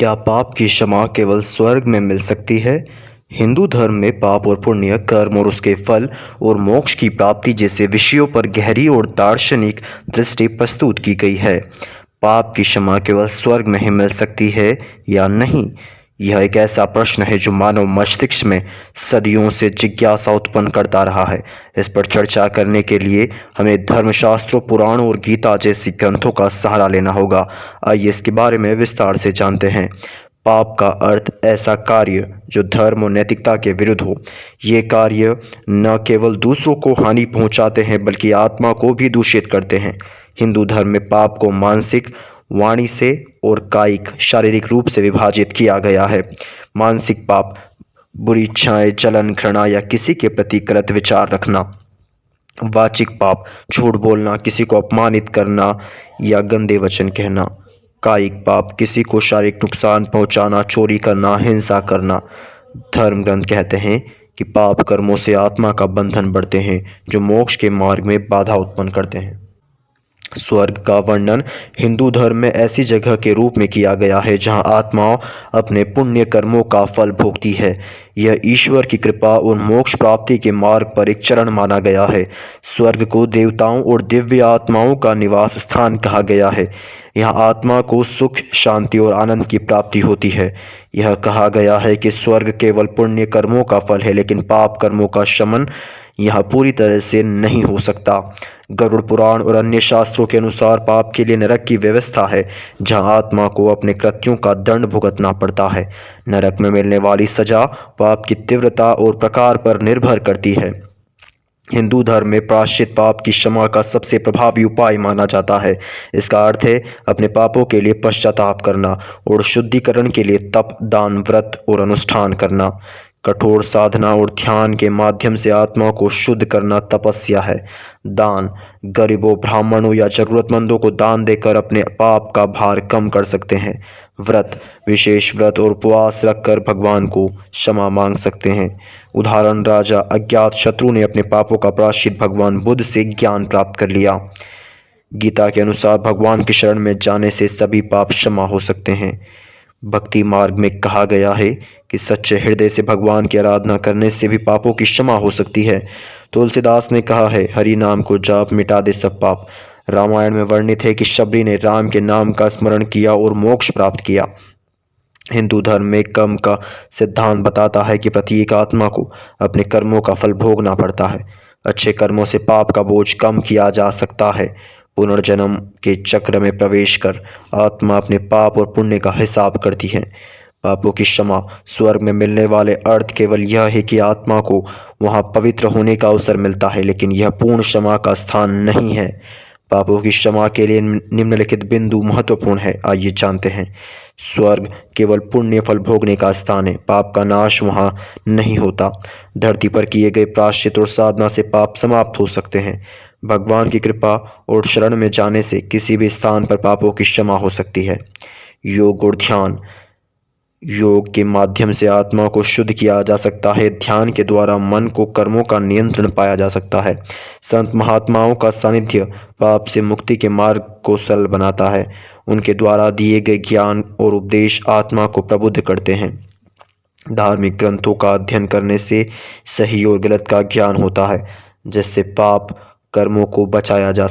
क्या पाप की क्षमा केवल स्वर्ग में मिल सकती है? हिंदू धर्म में पाप और पुण्य, कर्म और उसके फल और मोक्ष की प्राप्ति जैसे विषयों पर गहरी और दार्शनिक दृष्टि प्रस्तुत की गई है। पाप की क्षमा केवल स्वर्ग में ही मिल सकती है या नहीं? यह एक ऐसा प्रश्न है जो मानव मस्तिष्क में सदियों से जिज्ञासा उत्पन्न करता रहा है। इस पर चर्चा करने के लिए हमें धर्मशास्त्रों, पुराणों और गीता जैसी ग्रंथों का सहारा लेना होगा। आइए इसके बारे में विस्तार से जानते हैं। पाप का अर्थ ऐसा कार्य जो धर्म और नैतिकता के विरुद्ध हो। ये कार्य न केवल दूसरों को हानि पहुंचाते हैं बल्कि आत्मा को भी दूषित करते हैं। हिंदू धर्म में पाप को मानसिक, वाणी से और कायिक, शारीरिक रूप से विभाजित किया गया है। मानसिक पाप बुरी इच्छाएं, जलन, घृणा या किसी के प्रति गलत विचार रखना। वाचिक पाप झूठ बोलना, किसी को अपमानित करना या गंदे वचन कहना। कायिक पाप किसी को शारीरिक नुकसान पहुंचाना, चोरी करना, हिंसा करना। धर्म ग्रंथ कहते हैं कि पाप कर्मों से आत्मा का बंधन बढ़ते हैं जो मोक्ष के मार्ग में बाधा उत्पन्न करते हैं। स्वर्ग का वर्णन हिंदू धर्म में ऐसी जगह के रूप में किया गया है जहां आत्मा अपने पुण्य कर्मों का फल भोगती है। यह ईश्वर की कृपा और मोक्ष प्राप्ति के मार्ग पर एक चरण माना गया है। स्वर्ग को देवताओं और दिव्य आत्माओं का निवास स्थान कहा गया है। यहाँ आत्मा को सुख, शांति और आनंद की प्राप्ति होती है। यह कहा गया है कि स्वर्ग केवल पुण्य कर्मों का फल है, लेकिन पाप कर्मों का शमन यहाँ पूरी तरह से नहीं हो सकता। गरुड़ पुराण और अन्य शास्त्रों के अनुसार पाप के लिए नरक की व्यवस्था है, जहाँ आत्मा को अपने कृत्यों का दंड भुगतना पड़ता है। नरक में मिलने वाली सजा पाप की तीव्रता और प्रकार पर निर्भर करती है। हिंदू धर्म में प्रायश्चित पाप की क्षमा का सबसे प्रभावी उपाय माना जाता है। इसका अर्थ है अपने पापों के लिए पश्चाताप करना और शुद्धिकरण के लिए तप, दान, व्रत और अनुष्ठान करना। कठोर साधना और ध्यान के माध्यम से आत्मा को शुद्ध करना तपस्या है। दान, गरीबों, ब्राह्मणों या जरूरतमंदों को दान देकर अपने पाप का भार कम कर सकते हैं। व्रत, विशेष व्रत और उपवास रखकर भगवान को क्षमा मांग सकते हैं। उदाहरण, राजा अज्ञात शत्रु ने अपने पापों का प्रायश्चित भगवान बुद्ध से ज्ञान प्राप्त कर लिया। गीता के अनुसार भगवान की शरण में जाने से सभी पाप क्षमा हो सकते हैं। भक्ति मार्ग में कहा गया है कि सच्चे हृदय से भगवान की आराधना करने से भी पापों की क्षमा हो सकती है। तुलसीदास ने कहा है, हरि नाम को जाप मिटा दे सब पाप। रामायण में वर्णित है कि शबरी ने राम के नाम का स्मरण किया और मोक्ष प्राप्त किया। हिंदू धर्म में कर्म का सिद्धांत बताता है कि प्रत्येक आत्मा को अपने कर्मों का फल भोगना पड़ता है। अच्छे कर्मों से पाप का बोझ कम किया जा सकता है। पुनर्जन्म के चक्र में प्रवेश कर आत्मा अपने पाप और पुण्य का हिसाब करती है। पापों की क्षमा स्वर्ग में मिलने वाले अर्थ केवल यह है कि आत्मा को वहां पवित्र होने का अवसर मिलता है, लेकिन यह पूर्ण क्षमा का स्थान नहीं है। पापों की क्षमा के लिए निम्नलिखित बिंदु महत्वपूर्ण है, आइए जानते हैं। स्वर्ग केवल पुण्य फल भोगने का स्थान है, पाप का नाश वहां नहीं होता। धरती पर किए गए प्रायश्चित और साधना से पाप समाप्त हो सकते हैं। भगवान की कृपा और शरण में जाने से किसी भी स्थान पर पापों की क्षमा हो सकती है। योग और ध्यान, योग के माध्यम से आत्मा को शुद्ध किया जा सकता है। ध्यान के द्वारा मन को कर्मों का नियंत्रण पाया जा सकता है। संत महात्माओं का सानिध्य पाप से मुक्ति के मार्ग को सरल बनाता है। उनके द्वारा दिए गए ज्ञान और उपदेश आत्मा को प्रबुद्ध करते हैं। धार्मिक ग्रंथों का अध्ययन करने से सही और गलत का ज्ञान होता है, जिससे पाप कर्मों को बचाया जा